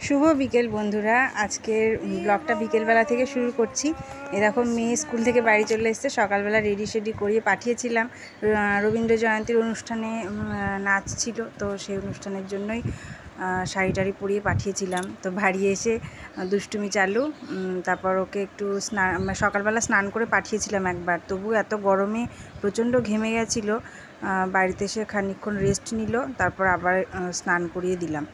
শুভ বিকেল বন্ধুরা। আজকের ব্লগটা বিকেলবেলা থেকে শুরু করছি। দেখো মেয়ে স্কুল থেকে বাড়ি চলে এসেছে। সকালবেলা রেডি শেডি করিয়ে পাঠিয়েছিলাম। রবীন্দ্র জয়ন্তীর অনুষ্ঠানে নাচ ছিল, তো সেই অনুষ্ঠানের জন্যই শাড়ি টাড়ি পরিয়ে পাঠিয়েছিলাম। তো বাড়ি এসে দুষ্টুমি চালু। তারপর ওকে একটু সকালবেলা স্নান করে পাঠিয়েছিলাম একবার, তবু এত গরমে প্রচণ্ড ঘেমে গেছিলো। বাড়িতে এসে খানিকক্ষণ রেস্ট নিল, তারপর আবার স্নান করিয়ে দিলাম।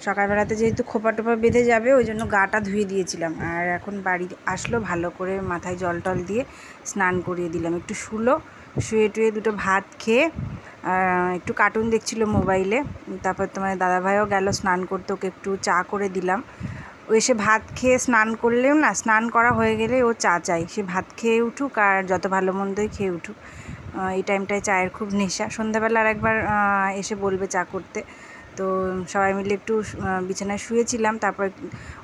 সকালবেলাতে যেহেতু খোপা টোপা বেঁধে যাবে, ওই জন্য গাটা ধুয়ে দিয়েছিলাম। আর এখন বাড়ি আসলো, ভালো করে মাথায় জল টল দিয়ে স্নান করিয়ে দিলাম। একটু শুয়ে টুয়ে দুটো ভাত খেয়ে একটু কার্টুন দেখছিল মোবাইলে। তারপর তোমার দাদাভাইও গেল স্নান করতে, ওকে একটু চা করে দিলাম। ও এসে ভাত খেয়ে স্নান করলেও না, স্নান করা হয়ে গেলে ও চা চাই। সে ভাত খেয়ে উঠুক আর যত ভালো মন্দই খেয়ে উঠুক, এই টাইমটায় চায়ের খুব নেশা। সন্ধ্যাবেলা আর একবার এসে বলবে চা করতে। তো সবাই মিলে একটু বিছানায় শুয়েছিলাম। তারপর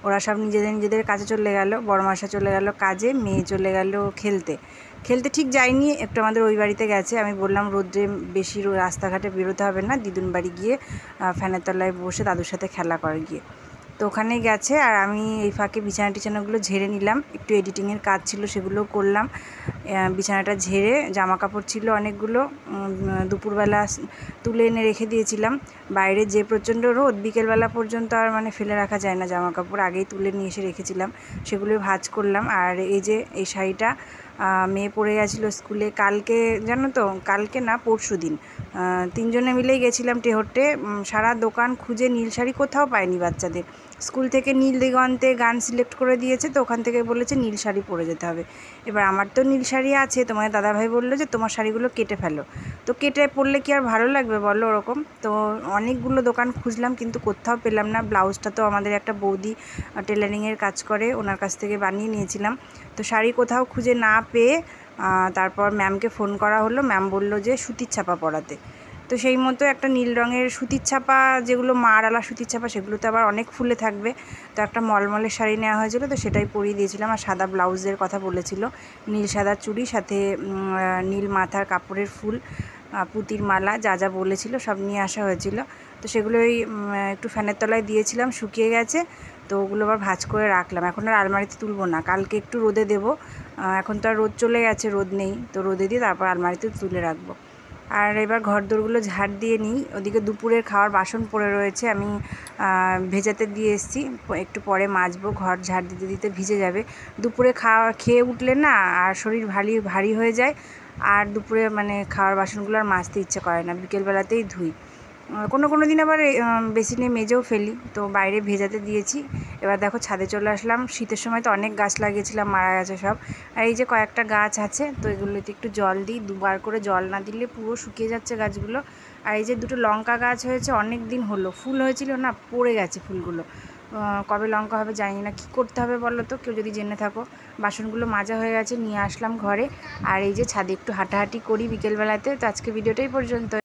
ওরা সব নিজেদের কাজে চলে গেল। বড়মাসা চলে গেল কাজে, মেয়ে চলে গেল খেলতে। ঠিক যায়নি, একটু আমাদের ওই বাড়িতে গেছে। আমি বললাম রোদ্রে বেশি রাস্তাঘাটে বেরোতে হবে না, দিদুন বাড়ি গিয়ে ফ্যানের তলায় বসে দাদুর সাথে খেলা করে গিয়ে। তো ওখানে গেছে, আর আমি এই ফাঁকে বিছানাগুলো ঝেড়ে নিলাম। একটু এডিটিংয়ের কাজ ছিল, সেগুলোও করলাম। বিছানাটা ঝেড়ে জামা কাপড় ছিল অনেকগুলো, দুপুরবেলা তুলে এনে রেখে দিয়েছিলাম। বাইরে যে প্রচণ্ড রোদ, বিকেলবেলা পর্যন্ত আর ফেলে রাখা যায় না জামা কাপড়, আগেই তুলে নিয়ে এসে রেখেছিলাম। সেগুলো ভাঁজ করলাম। আর এই যে এই শাড়িটা মেয়ে পরে গেছিলো স্কুলে কালকে, জানো তো, কালকে না পরশু দিন তিনজনে মিলেই গেছিলাম টেহট্টে। সারা দোকান খুঁজে নীল শাড়ি কোথাও পাইনি বাচ্চাদের। স্কুল থেকে নীল দিগন্তে গান সিলেক্ট করে দিয়েছে, তো ওখান থেকে বলেছে নীল শাড়ি পরে যেতে হবে। এবার আমার তো নীল শাড়ি আছে, তোমার দাদাভাই বললো যে তোমার শাড়িগুলো কেটে ফেলো। তো কেটে পরলে কি আর ভালো লাগবে বলো ওরকম? তো অনেকগুলো দোকান খুঁজলাম, কিন্তু কোথাও পেলাম না। ব্লাউজটা তো আমাদের একটা বৌদি টেলারিংয়ের কাজ করে, ওনার কাছ থেকে বানিয়ে নিয়েছিলাম। তো শাড়ি কোথাও খুঁজে না পেয়ে তারপর ম্যামকে ফোন করা হলো। ম্যাম বলল যে সুতির ছাপা পরাতে। তো সেই মতো একটা নীল রঙের সুতির ছাপা, যেগুলো মারআলা সুতির ছাপা, সেগুলোতে আবার অনেক ফুলে থাকবে। তো একটা মলমলের শাড়ি নেওয়া হয়েছিল, তো সেটাই পরিয়ে দিয়েছিলাম। আর সাদা ব্লাউজের কথা বলেছিল, নীল সাদা চুড়ি, সাথে নীল মাথার কাপড়ের ফুল, পুঁতির মালা, যা যা বলেছিল সব নিয়ে আসা হয়েছিল। তো সেগুলোই একটু ফ্যানের তলায় দিয়েছিলাম, শুকিয়ে গেছে। তো ওগুলো আবার ভাঁজ করে রাখলাম। এখন আর আলমারিতে তুলবো না, কালকে একটু রোদে দেবো। এখন তো আর রোদ চলে গেছে, রোদ নেই, তো রোদে দিয়ে তারপর আলমারিতে তুলে রাখবো। আর এবার ঘরদোরগুলো ঝাড় দিয়ে নিই। ওদিকে দুপুরের খাওয়ার বাসন পড়ে রয়েছে, আমি ভেজাতে দিয়ে এসেছি, একটু পরে মাজবো। ঘর ঝাড় দিতে দিতে ভিজে যাবে। দুপুরে খেয়ে উঠলে না আর শরীর ভারী হয়ে যায়, আর দুপুরে খাওয়ার বাসনগুলো আর মাজতে ইচ্ছে করে না, বিকেলবেলাতেই ধুই। কোনো দিন আবার বেসিনে মেজেও ফেলি। তো বাইরে ভেজাতে দিয়েছি। এবার দেখো ছাদে চলে আসলাম। শীতের সময় তো অনেক গাছ লাগিয়েছিলাম, মারা গেছে সব। আর এই যে কয়েকটা গাছ আছে, তো এগুলোতে একটু জল দিই। দুবার করে জল না দিলে পুরো শুকিয়ে যাচ্ছে গাছগুলো। আর এই যে দুটো লঙ্কা গাছ হয়েছে, অনেক দিন হলো, ফুল হয়েছিল না, পড়ে গেছে ফুলগুলো। কবে লঙ্কা হবে জানি না। কী করতে হবে বলো তো, কেউ যদি জেনে থাকো। বাসনগুলো মাজা হয়ে গেছে, নিয়ে আসলাম ঘরে। আর এই যে ছাদে একটু হাঁটাহাঁটি করি বিকেলবেলাতে। তো আজকে ভিডিওটাই পর্যন্ত।